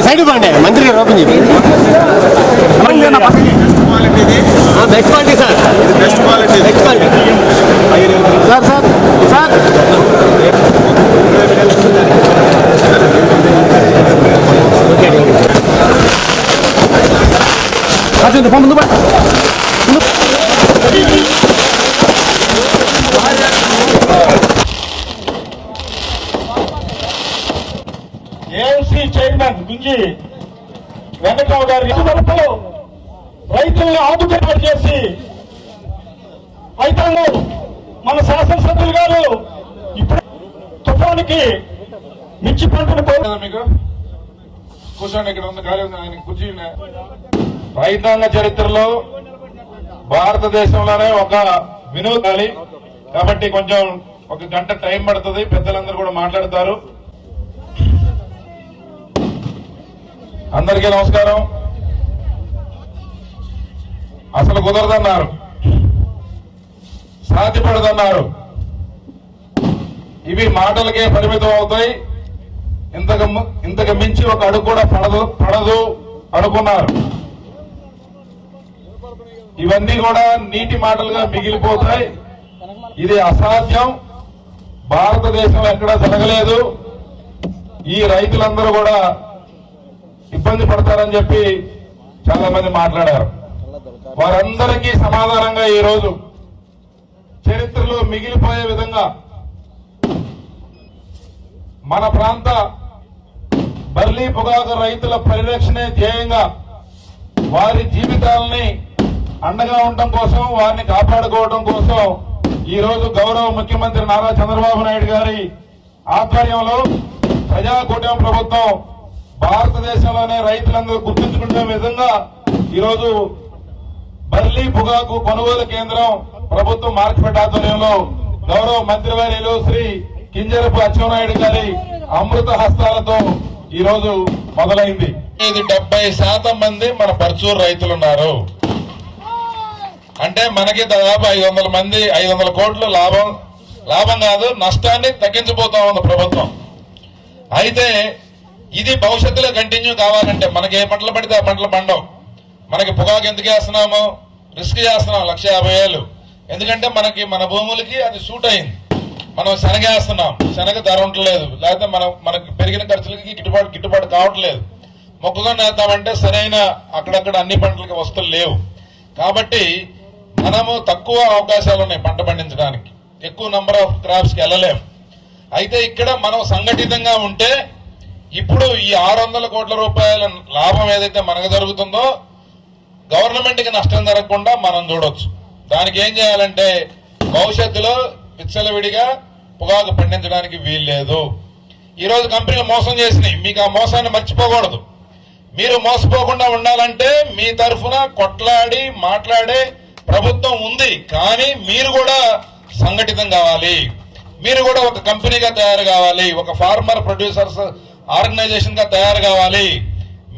Side ఇవ్వండి మంత్రి గారు ఓపెన్ చెప్పి best quality sir, best quality, best quality sir. Sir sir ముందు ఏఎంసీ చైర్మన్ గుంజి వెంకటరావు గారి రైతుల్ని ఆదుబాటు చేసి రైతాంగం మన శాసనసభ్యులు గారు ఇప్పుడు తుఫానికి మిర్చి పంటను మీకు కూర్చోండి. ఇక్కడ ఉన్న ఖాళీ ఉంది ఆయన కుర్చీ. రైతాంగ చరిత్రలో భారతదేశంలోనే ఒక వినోదాలి కాబట్టి కొంచెం ఒక గంట టైం పడుతుంది. పెద్దలందరూ కూడా మాట్లాడతారు. అందరికీ నమస్కారం. అసలు కుదరదన్నారు, సాధ్యపడదన్నారు. ఇవి మాటలకే పరిమితం అవుతాయి. ఇంతకు మించి ఒక అడుగు కూడా పడదు అనుకున్నారు. ఇవన్నీ కూడా నీటి మాటలుగా మిగిలిపోతాయి. ఇది అసాధ్యం. భారతదేశంలో ఎక్కడా జరగలేదు. ఈ రైతులందరూ కూడా ఇబ్బంది పడతారని చెప్పి చాలా మంది మాట్లాడారు. వారందరికీ సమాధానంగా ఈ రోజు చరిత్రలో మిగిలిపోయే విధంగా మన ప్రాంత బర్లీ పొగాకు రైతుల పరిరక్షణే ధ్యేయంగా వారి జీవితాలని అండగా ఉండటం కోసం, వారిని కాపాడుకోవడం కోసం ఈ రోజు గౌరవ ముఖ్యమంత్రి నారా చంద్రబాబు నాయుడు గారి ఆధ్వర్యంలో ప్రజాకూటమి ప్రభుత్వం భారతదేశంలోనే రైతులందరూ గుర్తుంచుకునే విధంగా ఈరోజు బర్లీ పొగాకు కొనుగోలు కేంద్రం ప్రభుత్వం మార్చిపెట్ట ఆధ్వర్యంలో గౌరవ మంత్రివర్యులు శ్రీ కింజరపు అచ్చెన్నాయుడు గారి అమృత హస్తాలతో ఈ రోజు మొదలైంది. 70% మంది మన పర్చూరు రైతులున్నారు. అంటే మనకి దాదాపు 500 మంది 500 కోట్ల లాభం కాదు, నష్టాన్ని తగ్గించబోతా ఉంది ప్రభుత్వం. అయితే ఇది భవిష్యత్తులో కంటిన్యూ కావాలంటే మనకి ఏ పంటలు పడితే ఆ పంటలు పండవు. మనకి పొగాకు ఎందుకు వేస్తున్నాము, రిస్క్ చేస్తున్నాం 1,50,000. ఎందుకంటే మన భూములకి అది సూట్ అయింది. మనం శనగ వేస్తున్నాం, శనగ ధర ఉండలేదు, లేకపోతే మనకి పెరిగిన ఖర్చులకి గిట్టుబాటు కావట్లేదు. మొక్కజొన్న వేద్దామంటే సరైన అక్కడక్కడ అన్ని పంటలకి వస్తువులు లేవు. కాబట్టి మనము తక్కువ అవకాశాలు ఉన్నాయి పంట పండించడానికి, ఎక్కువ నంబర్ ఆఫ్ క్రాప్స్కి వెళ్ళలేము. అయితే ఇక్కడ మనం సంఘటితంగా ఉంటే ఇప్పుడు ఈ 600 కోట్ల రూపాయల లాభం ఏదైతే మనకు జరుగుతుందో గవర్నమెంట్కి నష్టం జరగకుండా మనం చూడొచ్చు. దానికి ఏం చేయాలంటే భవిష్యత్తులో విచ్చలవిడిగా పొగాకు పండించడానికి వీల్లేదు. ఈరోజు కంపెనీలు మోసం చేసినాయి, మీకు ఆ మోసాన్ని మర్చిపోకూడదు. మీరు మోసపోకుండా ఉండాలంటే మీ తరఫున కొట్లాడి మాట్లాడే ప్రభుత్వం ఉంది. కానీ మీరు కూడా సంఘటితం కావాలి, మీరు కూడా ఒక కంపెనీగా తయారు కావాలి, ఒక ఫార్మర్ ప్రొడ్యూసర్స్ ఆర్గనైజేషన్ గా తయారు కావాలి.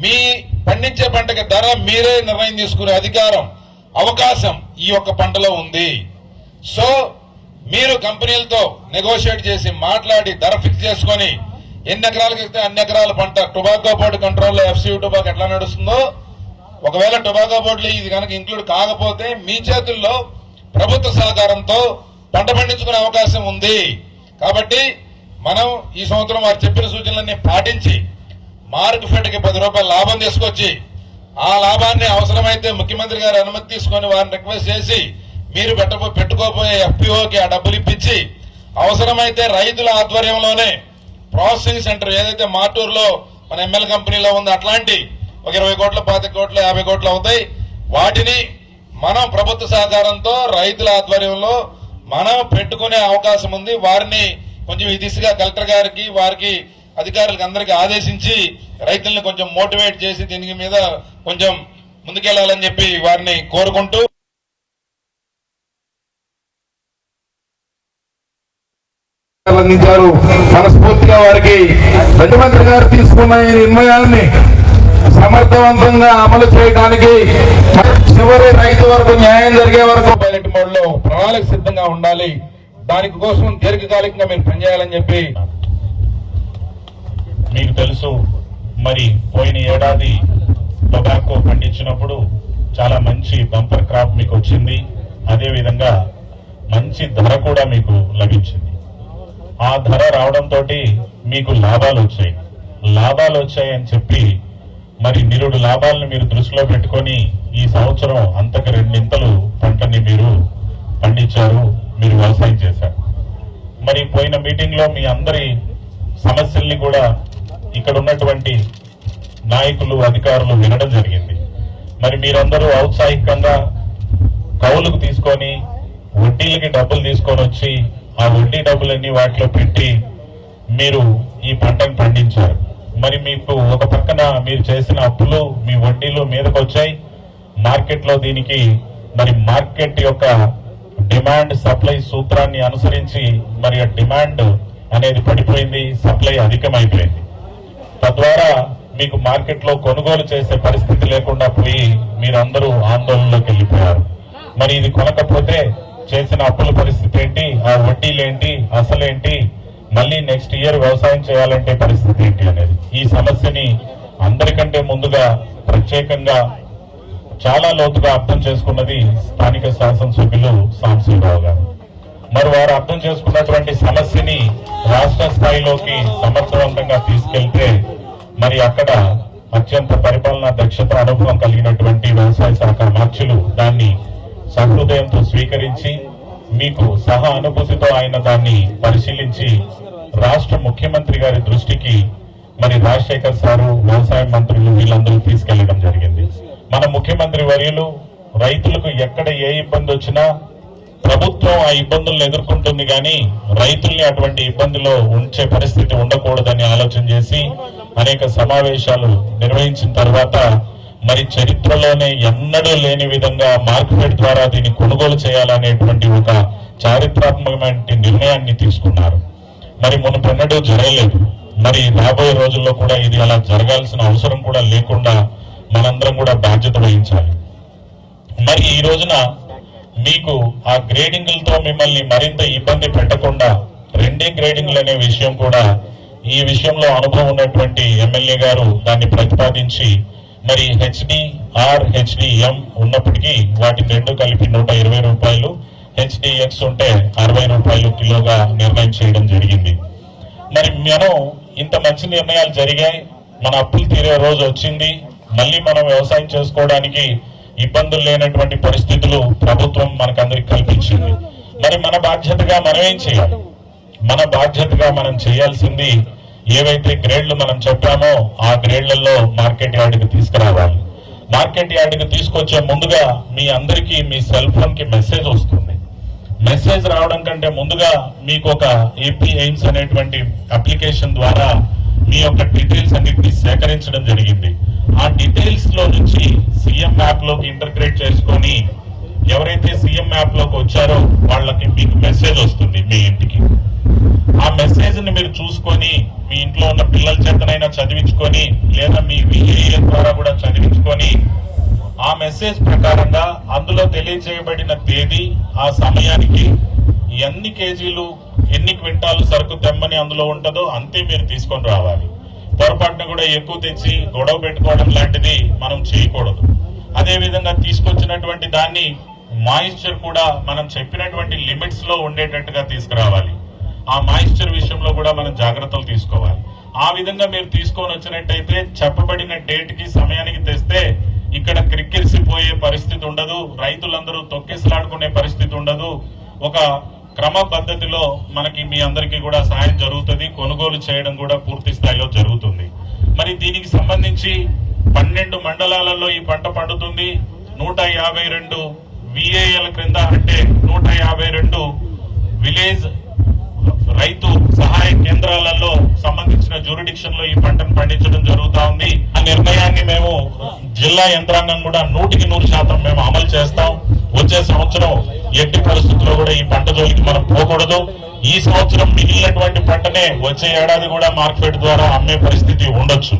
మీ పండించే పంటకి ధర మీరే నిర్ణయం తీసుకునే అధికారం, అవకాశం ఈ ఒక్క పంటలో ఉంది. సో మీరు కంపెనీలతో నెగోషియేట్ చేసి మాట్లాడి ధర ఫిక్స్ చేసుకొని ఎన్ని ఎకరాలకు ఇస్తే అన్ని ఎకరాల పంట టొబాకో బోర్డు కంట్రోల్లో ఎఫ్సియు టొబాకో ఎట్లా నడుస్తుందో, ఒకవేళ టొబాకో బోర్డులో ఇది కనుక ఇంక్లూడ్ కాకపోతే మీ చేతుల్లో ప్రభుత్వ సహకారంతో పంట పండించుకునే అవకాశం ఉంది. కాబట్టి మనం ఈ సంవత్సరం వారు చెప్పిన సూచనలన్నీ పాటించి మార్క్ ఫెడ్కి 10 రూపాయల లాభం తీసుకొచ్చి ఆ లాభాన్ని అవసరమైతే ముఖ్యమంత్రి గారి అనుమతి తీసుకొని వారిని రిక్వెస్ట్ చేసి మీరు పెట్టుకోబోయే ఎఫ్పిఓకి ఆ డబ్బులు ఇప్పించి అవసరమైతే రైతుల ఆధ్వర్యంలోనే ప్రాసెసింగ్ సెంటర్ ఏదైతే మార్టూరులో మన ఎంఎల్ కంపెనీలో ఉందో అట్లాంటి ఒక 20 కోట్ల 25 కోట్ల 50 కోట్లు అవుతాయి. వాటిని మనం ప్రభుత్వ సహకారంతో రైతుల ఆధ్వర్యంలో మనం పెట్టుకునే అవకాశం ఉంది. వారిని కొంచెం ఈ దిశగా కలెక్టర్ గారికి వారికి అధికారులకు అందరికీ ఆదేశించి రైతుల్ని కొంచెం మోటివేట్ చేసి దీని మీద కొంచెం ముందుకెళ్లాలని చెప్పి వారిని కోరుకుంటూ అందించారు. మనస్ఫూర్తిగా వారికి ముఖ్యమంత్రి గారు తీసుకున్న ఈ నిర్ణయాన్ని సమర్థవంతంగా అమలు చేయడానికి చివరి రైతు వరకు న్యాయం జరిగే వరకు పైలట్ మోడ్ లో ప్రణాళిక సిద్ధంగా ఉండాలి. దానికి కోసం దీర్ఘకాలికంగా మీరు పనిచేయాలని చెప్పి మీకు తెలుసు. మరి పోయిన ఏడాది టొబాకో పండించినప్పుడు చాలా మంచి బంపర్ క్రాప్ మీకు వచ్చింది. అదే విధంగా మంచి ధర కూడా మీకు లభించింది. ఆ ధర రావడంతో మీకు లాభాలు వచ్చాయి. లాభాలు వచ్చాయని చెప్పి మరి నిరుడు లాభాలను మీరు దృష్టిలో పెట్టుకొని ఈ సంవత్సరం అంతకు రెండింతలు పంటని మీరు పండించారు, మీరు వ్యవసాయం చేశారు. మరి పోయిన మీటింగ్ లో మీ అందరి సమస్యల్ని కూడా ఇక్కడ ఉన్నటువంటి నాయకులు అధికారులు వినడం జరిగింది. మరి మీరందరూ ఔత్సాహికంగా కౌలుకు తీసుకొని వడ్డీలకి డబ్బులు తీసుకొని వచ్చి ఆ వడ్డీ డబ్బులన్నీ వాటిలో పెట్టి మీరు ఈ పంటను పండించారు. మరి మీకు ఒక పక్కన మీరు చేసిన అప్పులు మీ వడ్డీలు మీదకి వచ్చాయి. మార్కెట్లో దీనికి మరి మార్కెట్ యొక్క డిమాండ్ సప్లై సూత్రాన్ని అనుసరించి మరి ఆ డిమాండ్ అనేది పడిపోయింది, సప్లై అధికమైపోయింది. తద్వారా మీకు మార్కెట్లో కొనుగోలు చేసే పరిస్థితి లేకుండా పోయి మీరందరూ ఆందోళనలోకి వెళ్ళిపోయారు. మరి ఇది కొనకపోతే చేసిన అప్పుల పరిస్థితి ఏంటి, ఆ వడ్డీలేంటి, అసలేంటి, మళ్ళీ నెక్స్ట్ ఇయర్ వ్యవసాయం చేయాలంటే పరిస్థితి ఏంటి అనేది ఈ సమస్యని అందరికంటే ముందుగా ప్రత్యేకంగా చాలా లోతుగా అర్థం చేసుకున్నది స్థానిక శాసనసభ్యులు సాంబశివరావు గారు. మరి వారు అర్థం చేసుకున్నటువంటి సమస్యని రాష్ట్ర స్థాయిలోకి సమర్థవంతంగా తీసుకెళ్తే మరి అక్కడ అత్యంత పరిపాలనా దక్షత అనుభవం కలిగినటువంటి వ్యవసాయ శాఖ మార్చులు దాన్ని సహృదయంతో స్వీకరించి మీకు సహా అనుభూతితో ఆయన దాన్ని పరిశీలించి రాష్ట్ర ముఖ్యమంత్రి గారి దృష్టికి మరి రాజశేఖర్ సారు వ్యవసాయ మంత్రులు వీళ్ళందరూ తీసుకెళ్లడం జరిగింది. మన ముఖ్యమంత్రి వర్యులు రైతులకు ఎక్కడ ఏ ఇబ్బంది వచ్చినా ప్రభుత్వం ఆ ఇబ్బందులను ఎదుర్కొంటుంది కానీ రైతుల్ని అటువంటి ఇబ్బందిలో ఉంచే పరిస్థితి ఉండకూడదని ఆలోచన చేసి అనేక సమావేశాలు నిర్వహించిన తర్వాత మరి చరిత్రలోనే ఎన్నడూ లేని విధంగా మార్కెట్ ద్వారా దీన్ని కొనుగోలు చేయాలనేటువంటి ఒక చారిత్రాత్మకమైన నిర్ణయాన్ని తీసుకున్నారు. మరి మునుపెన్నడూ జరగలేదు. మరి రాబోయే రోజుల్లో కూడా ఇది అలా జరగాల్సిన అవసరం కూడా లేకుండా మనందరం కూడా బాధ్యత వహించాలి. మరి ఈ రోజున మీకు ఆ గ్రేడింగ్లతో మిమ్మల్ని మరింత ఇబ్బంది పెట్టకుండా 2 గ్రేడింగ్లు అనే విషయం కూడా ఈ విషయంలో అనుభవం ఉన్నటువంటి ఎమ్మెల్యే గారు దాన్ని ప్రతిపాదించి మరి HDR HDM ఉన్నప్పటికీ వాటిని 2 కలిపి 120 రూపాయలు, HDX ఉంటే 60 రూపాయలు కిలోగా నిర్ణయం చేయడం జరిగింది. మరి మనం ఇంత మంచి నిర్ణయాలు జరిగాయి, మన అప్పులు తీరే రోజు వచ్చింది, మళ్ళీ మనం వ్యవసాయం చేసుకోవడానికి ఇబ్బందులు లేనటువంటి పరిస్థితులు ప్రభుత్వం మనకందరికి కల్పించింది. మరి మన బాధ్యతగా మనం ఏం చేయాలి? మన బాధ్యతగా మనం చేయాల్సింది ఏవైతే గ్రేడ్లు మనం చెప్పామో ఆ గ్రేడ్లలో మార్కెట్ యార్డ్కి తీసుకురావాలి. మార్కెట్ యార్డ్కి తీసుకొచ్చే ముందుగా మీ అందరికీ మీ సెల్ ఫోన్ కి మెసేజ్ వస్తుంది. మెసేజ్ రావడం కంటే ముందుగా మీకు ఒక ఏపీ ఎయిమ్స్ అనేటువంటి అప్లికేషన్ ద్వారా మీ యొక్క డీటెయిల్స్ అన్నింటినీ సేకరించడం జరిగింది. ఆ డీటెయిల్స్ లో నుంచి సీఎం యాప్ లోకి ఇంటర్గ్రేట్ చేసుకొని ఎవరైతే సీఎం యాప్ లోకి వచ్చారో వాళ్ళకి మీకు మెసేజ్ వస్తుంది మీ ఇంటికి. ఆ మెసేజ్ ని మీరు చూసుకొని మీ ఇంట్లో ఉన్న పిల్లల చేతనైనా చదివించుకొని లేదా మీ VAA ద్వారా కూడా చదివించుకొని ఆ మెసేజ్ ప్రకారంగా అందులో తెలియజేయబడిన తేదీ, ఆ సమయానికి ఎన్ని కేజీలు ఎన్ని క్వింటాలు సరుకు తెమ్మని అందులో ఉంటుందో అంతే మీరు తీసుకొని రావాలి. పొరపాటున కూడా ఎక్కువ తెచ్చి గొడవ పెట్టుకోవడం లాంటిది మనం చేయకూడదు. అదే విధంగా తీసుకొచ్చినటువంటి దాన్ని మాయిశ్చర్ కూడా మనం చెప్పినటువంటి లిమిట్స్ లో ఉండేటట్టుగా తీసుకురావాలి. ఆ మాయిశ్చర్ విషయంలో కూడా మనం జాగ్రత్తలు తీసుకోవాలి. ఆ విధంగా మీరు తీసుకొని వచ్చినట్టయితే చెప్పబడిన డేట్ కి సమయానికి తెస్తే ఇక్కడ క్రిక్కిరిసిపోయే పరిస్థితి ఉండదు, రైతులందరూ తొక్కేసలాడుకునే పరిస్థితి ఉండదు. ఒక క్రమ పద్ధతిలో మనకి మీ అందరికీ కూడా సహాయం జరుగుతుంది, కొనుగోలు చేయడం కూడా పూర్తి స్థాయిలో జరుగుతుంది. మరి దీనికి సంబంధించి 12 మండలాలలో ఈ పంట పండుతుంది. 152 VAL క్రింద అంటే 152 విలేజ్ రైతు సహాయ కేంద్రాలలో సంబంధించిన జ్యూరిడిక్షన్ లో ఈ పంటను పండించడం జరుగుతా ఉంది. ఆ నిర్ణయాన్ని మేము జిల్లా యంత్రాంగం కూడా 100% మేము అమలు చేస్తాం. వచ్చే సంవత్సరం ఎట్టి పరిస్థితుల్లో కూడా ఈ పంట జోలికి మనం పోకూడదు. ఈ సంవత్సరం మిగిలినటువంటి పంటనే వచ్చే ఏడాది కూడా మార్కెట్ ద్వారా అమ్మే పరిస్థితి ఉండొచ్చు.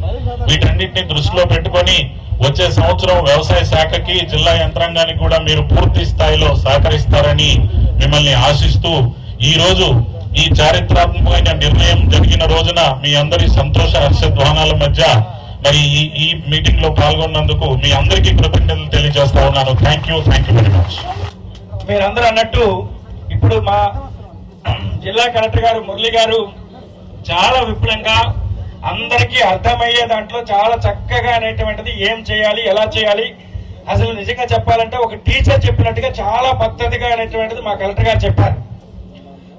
వీటన్నిటిని దృష్టిలో పెట్టుకొని వచ్చే సంవత్సరం వ్యవసాయ శాఖకి, జిల్లా యంత్రాంగానికి కూడా మీరు పూర్తి స్థాయిలో సహకరిస్తారని మిమ్మల్ని ఆశిస్తూ ఈ రోజు ఈ చారిత్రాత్మకమైన నిర్ణయం జరిగిన రోజున మీ అందరి సంతోష హర్షధ్వానాల మధ్య మరి ఈ మీటింగ్ లో పాల్గొన్నందుకు మీ అందరికీ కృతజ్ఞతలు తెలియజేస్తా ఉన్నాను. Thank you very much. మీరందరూ అన్నట్టు ఇప్పుడు మా జిల్లా కలెక్టర్ గారు మురళి గారు చాలా విపులంగా అందరికీ అర్థమయ్యే దాంట్లో చాలా చక్కగా అనేటువంటిది ఏం చేయాలి, ఎలా చేయాలి, అసలు నిజంగా చెప్పాలంటే ఒక టీచర్ చెప్పినట్టుగా చాలా పద్ధతిగా అనేటువంటిది మా కలెక్టర్ గారు చెప్పారు.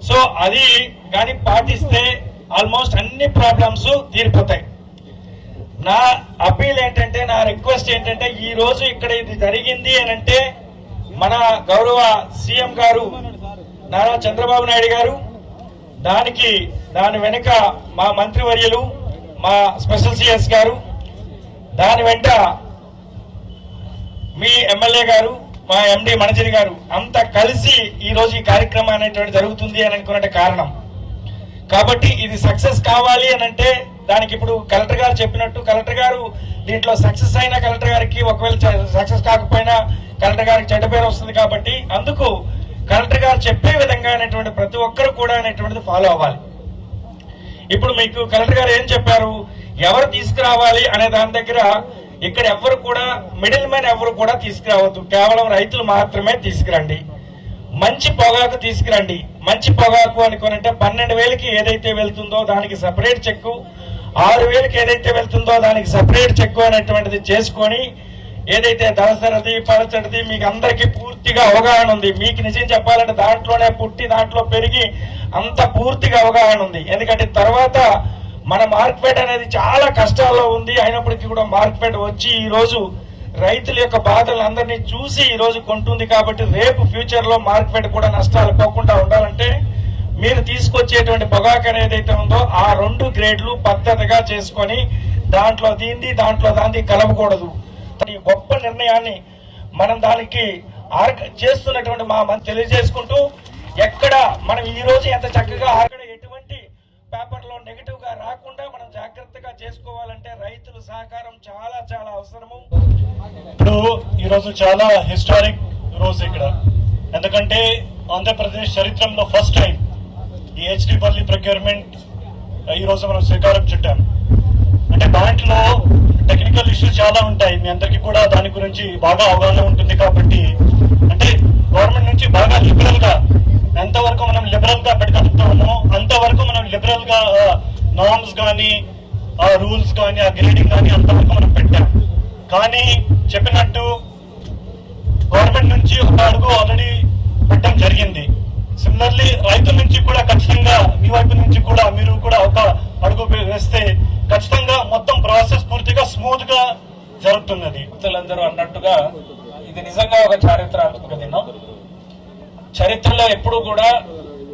సో అది కానీ పాటిస్తే ఆల్మోస్ట్ అన్ని ప్రాబ్లమ్స్ తీరిపోతాయి. నా అపీల్ ఏంటంటే, నా రిక్వెస్ట్ ఏంటంటే, ఈ రోజు ఇక్కడ ఇది జరిగింది అని అంటే మన గౌరవ సీఎం గారు నారా చంద్రబాబు నాయుడు గారు, దాని వెనుక మా మంత్రివర్యులు, మా స్పెషల్ సిఎస్ గారు, దాని వెంట మీ ఎమ్మెల్యే గారు, మా ఎండి మనజిరి గారు అంతా కలిసి ఈ రోజు ఈ కార్యక్రమం అనేటువంటి జరుగుతుంది అని అనుకునే కారణం. కాబట్టి ఇది సక్సెస్ కావాలి అని అంటే దానికి ఇప్పుడు కలెక్టర్ గారు చెప్పినట్టు, కలెక్టర్ గారు దీంట్లో సక్సెస్ అయిన కలెక్టర్ గారికి, ఒకవేళ సక్సెస్ కాకపోయినా కలెక్టర్ గారికి చెడ్డ పేరు వస్తుంది. కాబట్టి అందుకు కలెక్టర్ గారు చెప్పే విధంగా అనేటువంటి ప్రతి ఒక్కరు కూడా అనేటువంటిది ఫాలో అవ్వాలి. ఇప్పుడు మీకు కలెక్టర్ గారు ఏం చెప్పారు, ఎవరు తీసుకురావాలి అనే దాని దగ్గర ఇక్కడ ఎవరు కూడా మిడిల్ మ్యాన్ ఎవరు కూడా తీసుకురావద్దు, కేవలం రైతులు మాత్రమే తీసుకురండి. మంచి పొగాకు తీసుకురండి. మంచి పొగాకు అనుకోనంటే 12,000కి ఏదైతే వెళ్తుందో దానికి సపరేట్ చెక్కు, 6,000కి ఏదైతే వెళ్తుందో దానికి సపరేట్ చెక్కు అనేటువంటిది చేసుకొని, ఏదైతే దళసరిది పలచడిది మీకు అందరికీ పూర్తిగా అవగాహన ఉంది. మీకు నిజం చెప్పాలంటే దాంట్లోనే పుట్టి దాంట్లో పెరిగి అంత పూర్తిగా అవగాహన ఉంది. ఎందుకంటే తర్వాత మన మార్కెట్ అనేది చాలా కష్టాల్లో ఉంది. అయినప్పటికీ కూడా మార్కెట్ వచ్చి ఈ రోజు రైతుల యొక్క బాధలు అందరినీ చూసి ఈ రోజు కొంటుంది. కాబట్టి రేపు ఫ్యూచర్ లో మార్కెట్ కూడా నష్టాలు పోకుండా ఉండాలంటే మీరు తీసుకొచ్చేటువంటి పొగాకు ఏదైతే ఉందో ఆ 2 గ్రేడ్లు పద్ధతిగా చేసుకొని దాంట్లో దాంది కలపకూడదు. ఈ గొప్ప నిర్ణయాన్ని మనం దానికి చేస్తున్నటువంటి మా తెలియజేసుకుంటూ, ఎక్కడ మనం ఈ రోజు ఎంత చక్కగా అక్కడ ఎటువంటి పేపర్ లో నెగిటివ్ గా రాకుండా మనం జాగ్రత్తగా చేసుకోవాలంటే రైతుల సహకారం చాలా చాలా అవసరము. ఇప్పుడు ఈరోజు చాలా హిస్టారిక్ రోజు ఇక్కడ, ఎందుకంటే ఆంధ్రప్రదేశ్ చరిత్రలో ఫస్ట్ టైం ఈ హెచ్డి బర్లీ ప్రొక్యూర్మెంట్ ఈ రోజు మనం శ్రీకారం చుట్టాం. అంటే దాంట్లో టెక్నికల్ ఇష్యూస్ చాలా ఉంటాయి, మీ అందరికీ కూడా దాని గురించి బాగా అవగాహన ఉంటుంది. కాబట్టి అంటే గవర్నమెంట్ నుంచి బాగా లిబరల్ గా, ఎంతవరకు మనం లిబరల్ గా పెట్టగలుగుతామో అంతవరకు మనం లిబరల్ గా నార్మ్స్ కానీ ఆ రూల్స్ కానీ ఆ గ్రేడింగ్ కానీ అంతవరకు మనం పెట్టాం. కానీ చెప్పినట్టు గవర్నమెంట్ నుంచి ఒక అడుగు ఆల్రెడీ పెట్టడం జరిగింది. సిమిలర్లీ రైతుల నుంచి కూడా ఖచ్చితంగా మీ వైపు నుంచి కూడా మీరు కూడా ఒక అడుగు వేస్తే ఖచ్చితంగా మొత్తం ప్రాసెస్ పూర్తిగా స్మూత్ గా జరుగుతున్నది. భక్తులందరూ అన్నట్టుగా ఇది నిజంగా ఒక చారిత్రాత్మక దినం. చరిత్రలో ఎప్పుడు కూడా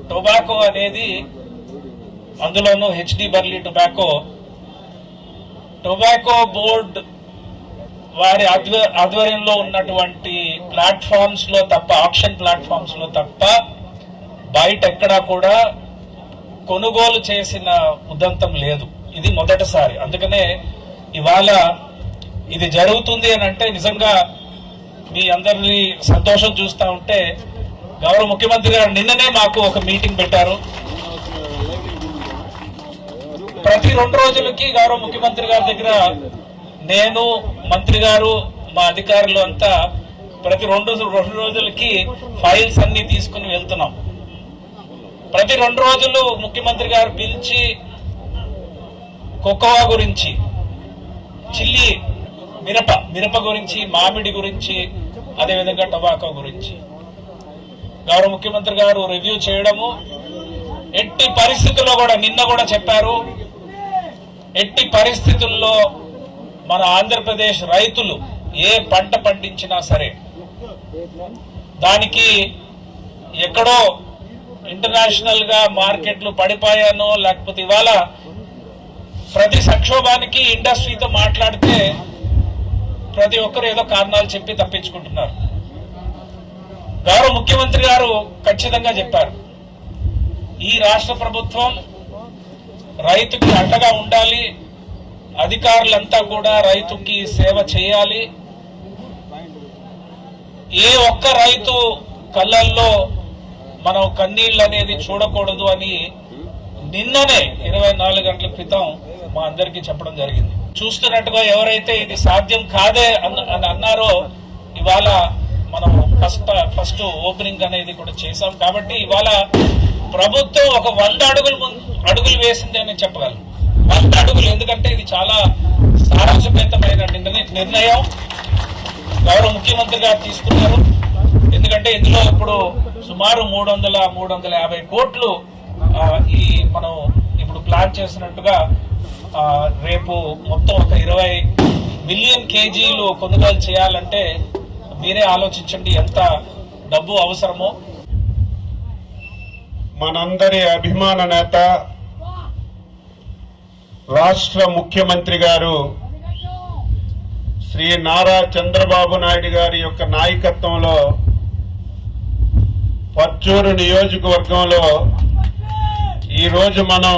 టొబాకో అనేది, అందులోనూ హెచ్డి బర్లీ టొబాకో బోర్డ్ వారి ఆధ్వర్యంలో ఉన్నటువంటి ప్లాట్ఫామ్స్ లో తప్ప, ఆక్షన్ ప్లాట్ఫామ్స్ లో తప్ప బయట ఎక్కడా కూడా కొనుగోలు చేసిన ఉదంతం లేదు. ఇది మొదటిసారి. అందుకనే ఇవాళ ఇది జరుగుతుంది అని అంటే నిజంగా మీ అందరి సంతోషం చూస్తా ఉంటే, గౌరవ ముఖ్యమంత్రి గారు నిన్ననే మాకు ఒక మీటింగ్ పెట్టారు. ప్రతి 2 రోజులకి గౌరవ ముఖ్యమంత్రి గారి దగ్గర నేను, మంత్రి గారు, మా అధికారులు అంతా ప్రతి 2 రోజులకి ఫైల్స్ అన్ని తీసుకుని వెళ్తున్నాం. ప్రతి 2 రోజులు ముఖ్యమంత్రి గారు పిలిచి కోకోవా గురించి, చిల్లీ మిరప గురించి, మామిడి గురించి, అదేవిధంగా టొబాకో గురించి గౌరవ ముఖ్యమంత్రి గారు రివ్యూ చేయడము, ఎట్టి పరిస్థితుల్లో కూడా నిన్న కూడా చెప్పారు, ఎట్టి పరిస్థితుల్లో మన ఆంధ్రప్రదేశ్ రైతులు ఏ పంట పండించినా సరే దానికి ఎక్కడో ఇంటర్నేషనల్ గా మార్కెట్లు పడిపోయానో, లేకపోతే ఇవాళ ప్రతి సంక్షోభానికి ఇండస్ట్రీతో మాట్లాడితే ప్రతి ఒక్కరు ఏదో కారణాలు చెప్పి తప్పించుకుంటున్నారు. గౌరవ ముఖ్యమంత్రి గారు ఖచ్చితంగా చెప్పారు, ఈ రాష్ట్ర ప్రభుత్వం రైతుకి అండగా ఉండాలి, అధికారులంతా కూడా రైతుకి సేవ చేయాలి. ఏ ఒక్క రైతు కళ్ళల్లో మనం కన్నీళ్ళు అనేది చూడకూడదు అని నిన్ననే 24 గంటల క్రితం మా అందరికీ చెప్పడం జరిగింది. చూస్తున్నట్టుగా ఎవరైతే ఇది సాధ్యం కాదే అని అన్నారో ఇవాళ మనం ఫస్ట్ ఓపెనింగ్ అనేది కూడా చేశాం. కాబట్టి ఇవాళ ప్రభుత్వం ఒక 100 అడుగులు వేసింది అని చెప్పగలను. 100 అడుగులు. ఎందుకంటే ఇది చాలా సాహసోపేతమైన నిర్ణయం గౌరవ ముఖ్యమంత్రి గారు తీసుకున్నారు. ఎందుకంటే ఇందులో ఇప్పుడు సుమారు 350 కోట్లు ఈ మనం ఇప్పుడు ప్లాన్ చేసినట్టుగా రేపు మొత్తం ఒక 20 మిలియన్ కేజీలు కొనుగోలు చేయాలంటే మీరే ఆలోచించండి ఎంత డబ్బు అవసరమో. మనందరి అభిమాన నేత రాష్ట్ర ముఖ్యమంత్రి గారు శ్రీ నారా చంద్రబాబు నాయుడు గారి యొక్క నాయకత్వంలో పర్చూరు నియోజకవర్గంలో ఈరోజు మనం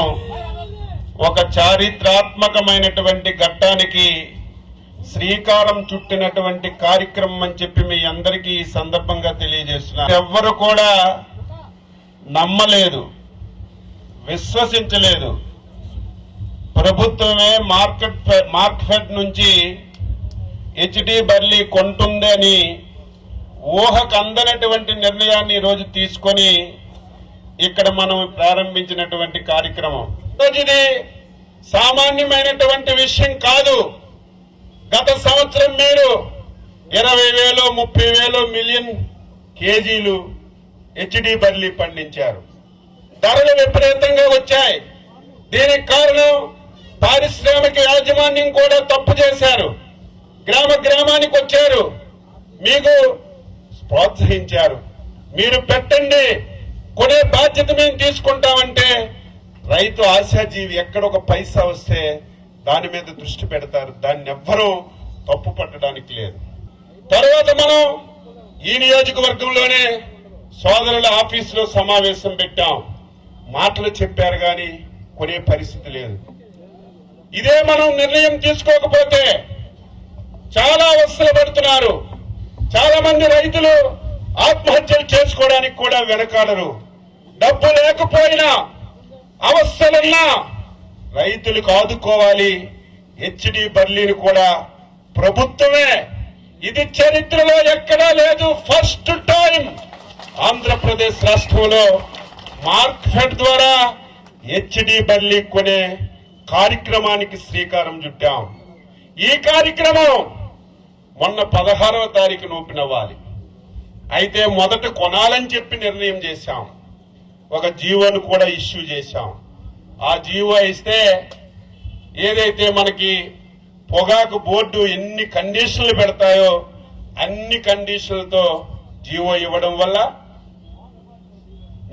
ఒక చారిత్రాత్మకమైనటువంటి ఘట్టానికి శ్రీకారం చుట్టినటువంటి కార్యక్రమం అని చెప్పి మీ అందరికీ ఈ సందర్భంగా తెలియజేస్తున్నారు. ఎవ్వరు కూడా నమ్మలేదు, విశ్వసించలేదు. ప్రభుత్వమే మార్కెట్ నుంచి హెచ్డి బర్లీ కొంటుంది అని ఊహకు అందనటువంటి నిర్ణయాన్ని ఈరోజు తీసుకొని ఇక్కడ మనం ప్రారంభించినటువంటి కార్యక్రమం. ఇది సామాన్యమైనటువంటి విషయం కాదు. గత సంవత్సరం మీరు 20,000 30,000 మిలియన్ కేజీలు హెచ్డి బర్లీ పండించారు. ధరలు విపరీతంగా వచ్చాయి. దీనికి కారణం పారిశ్రామిక యాజమాన్యం కూడా తప్పు చేశారు. గ్రామానికి వచ్చారు, మీకు ప్రోత్సహించారు. మీరు పెట్టండి, కొనే బాధ్యత మేము తీసుకుంటామంటే రైతు ఆశాజీవి ఎక్కడ ఒక పైసా వస్తే దాని మీద దృష్టి పెడతారు. దాన్ని ఎవ్వరూ తప్పు పట్టడానికి లేదు. తర్వాత మనం ఈ నియోజకవర్గంలోనే సోదరుల ఆఫీసులో సమావేశం పెట్టాం. మాటలు చెప్పారు కానీ కొనే పరిస్థితి లేదు. ఇదే మనం నిర్ణయం తీసుకోకపోతే చాలా అవస్థలు పడుతున్నారు. చాలా మంది రైతులు ఆత్మహత్యలు చేసుకోవడానికి కూడా వెనకాడరు. డబ్బు లేకపోయినా అవస్థలున్నా రైతులకు ఆదుకోవాలి. హెచ్డి బర్లీని కూడా ప్రభుత్వమే, ఇది చరిత్రలో ఎక్కడా లేదు. ఫస్ట్ టైం ఆంధ్రప్రదేశ్ రాష్ట్రంలో మార్కెట్ ద్వారా హెచ్డి బర్లీ కొనే కార్యక్రమానికి శ్రీకారం చుట్టాం. ఈ కార్యక్రమం మొన్న 16వ తారీఖున ఓపెన్ అవ్వాలి. అయితే మొదట కొనాలని చెప్పి నిర్ణయం చేశాం. ఒక జీవోను కూడా ఇష్యూ చేశాం. ఆ జీవో ఇస్తే ఏదైతే మనకి పొగాకు బోర్డు ఎన్ని కండిషన్లు పెడతాయో అన్ని కండిషన్లతో జీవో ఇవ్వడం వల్ల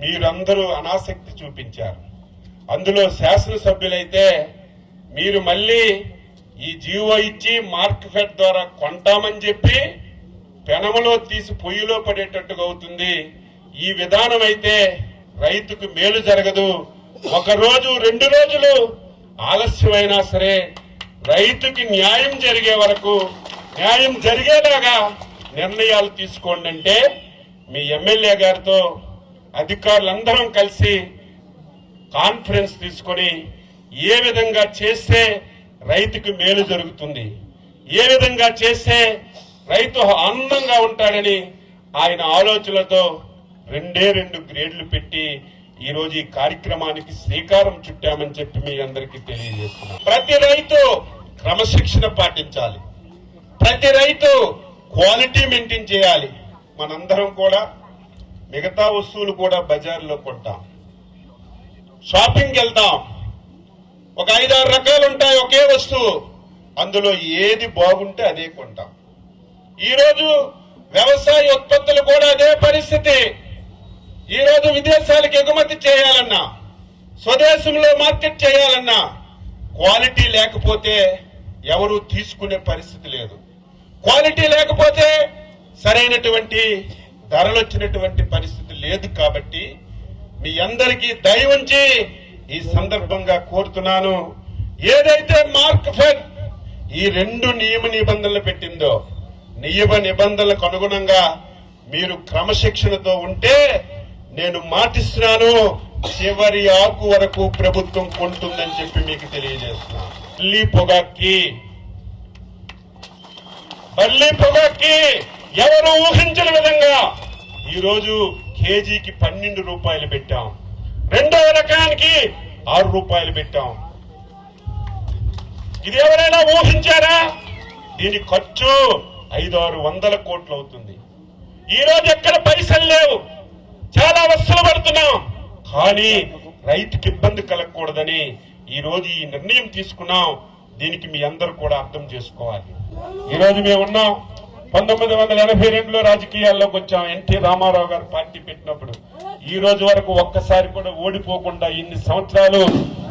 మీరందరూ అనాసక్తి చూపించారు. అందులో శాసనసభ్యులైతే మీరు మళ్ళీ ఈ జీవో ఇచ్చి మార్కెట్ ద్వారా కొంటామని చెప్పి పెనములో తీసి పొయ్యిలో పడేటట్టుగా అవుతుంది. ఈ విధానం అయితే రైతుకు మేలు జరగదు. 1 రోజు 2 రోజులు ఆలస్యమైనా సరే రైతుకి న్యాయం జరిగే వరకు న్యాయం జరిగేలాగా నిర్ణయాలు తీసుకోండి అంటే మీ ఎమ్మెల్యే గారితో అధికారులందరం కలిసి కాన్ఫరెన్స్ తీసుకొని ఏ విధంగా చేస్తే రైతుకు మేలు జరుగుతుంది, ఏ విధంగా చేస్తే రైతు ఆనందంగా ఉంటాడని ఆయన ఆలోచనలతో 2 గ్రేడ్లు పెట్టి ఈరోజు ఈ కార్యక్రమానికి శ్రీకారం చుట్టామని చెప్పి మీ అందరికీ తెలియజేస్తున్నాం. ప్రతి రైతు క్రమశిక్షణ పాటించాలి. ప్రతి రైతు క్వాలిటీ మెయింటైన్ చేయాలి. మనందరం కూడా మిగతా వస్తువులు కూడా బజార్లో కొంటాం, షాపింగ్కి వెళ్తాం. ఒక 5-6 రకాలు ఉంటాయి ఒకే వస్తువు, అందులో ఏది బాగుంటే అదే కొంటాం. ఈరోజు వ్యవసాయ ఉత్పత్తులు కూడా అదే పరిస్థితి. ఈరోజు విదేశాలకు ఎగుమతి చేయాలన్నా, స్వదేశంలో మార్కెట్ చేయాలన్నా క్వాలిటీ లేకపోతే ఎవరు తీసుకునే పరిస్థితి లేదు. క్వాలిటీ లేకపోతే సరైనటువంటి ధరలు వచ్చినటువంటి పరిస్థితి లేదు. కాబట్టి మీ అందరికీ దయ ఉంచి ఈ సందర్భంగా కోరుతున్నాను. ఏదైతే మార్క్ఫెడ్ ఈ 2 నియమ నిబంధనలు పెట్టిందో, నియమ నిబంధనలకు అనుగుణంగా మీరు క్రమశిక్షణతో ఉంటే నేను మాటిస్తున్నాను, చివరి ఆకు వరకు ప్రభుత్వం కొంటుందని చెప్పి మీకు తెలియజేస్తున్నాను. బల్లి పొగాకి ఎవరు ఊహించిన విధంగా ఈరోజు కేజీకి 12 రూపాయలు పెట్టాం, 2వ రకానికి 6 రూపాయలు పెట్టాం. ఇది ఎవరైనా ఊహించారా? దీని ఖర్చు 500-600 కోట్లు అవుతుంది. ఈ రోజు ఎక్కడ పైసలు లేవు, చాలా వస్తువులు పడుతున్నాం. కానీ రైతుకి ఇబ్బంది కలగకూడదని ఈ రోజు ఈ నిర్ణయం తీసుకున్నాం. దీనికి మీ అందరూ కూడా అర్థం చేసుకోవాలి. ఈ రోజు మేమున్నాం 1982లో రాజకీయాల్లోకి వచ్చాం. ఎన్టీ రామారావు గారు పార్టీ పెట్టినప్పుడు ఈ రోజు వరకు ఒక్కసారి కూడా ఓడిపోకుండా ఇన్ని సంవత్సరాలు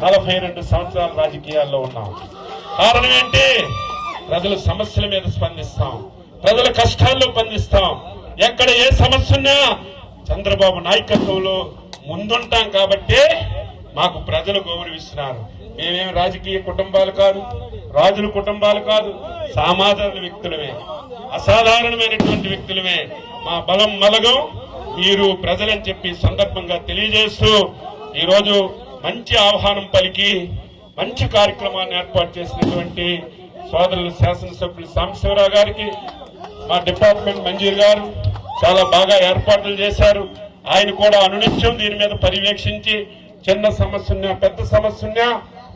42 సంవత్సరాలు రాజకీయాల్లో ఉన్నాం. కారణం ఏంటి? ప్రజల సమస్యల మీద స్పందిస్తాం, ప్రజల కష్టాల్లో స్పందిస్తాం. ఎక్కడ ఏ సమస్య ఉన్నా చంద్రబాబు నాయకత్వంలో ముందుంటాం కాబట్టి మాకు ప్రజలు గౌరవిస్తున్నారు. మేమేం రాజకీయ కుటుంబాలు కాదు, రాజుల కుటుంబాలు కాదు, సామాజిక వ్యక్తులమే, అసాధారణమైనటువంటి వ్యక్తులమే. మా బలం మలగం మీరు ప్రజలని చెప్పి సందర్భంగా తెలియజేస్తూ ఈరోజు మంచి ఆహ్వానం పలికి మంచి కార్యక్రమాన్ని ఏర్పాటు చేసినటువంటి సోదరులు శాసనసభ్యులు సాంబశివరావు గారికి, మా డిపార్ట్మెంట్ మంజూర్ గారు చాలా బాగా ఏర్పాట్లు చేశారు. ఆయన కూడా అనునిత్యం దీని మీద పర్యవేక్షించి చిన్న సమస్య ఉన్నా పెద్ద సమస్య ఉన్నా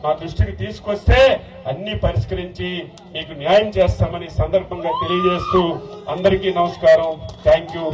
మా దృష్టికి తీసుకొస్తే అన్ని పరిష్కరించి మీకు న్యాయం చేస్తామని సందర్భంగా తెలియజేస్తూ అందరికీ నమస్కారం. Thank you.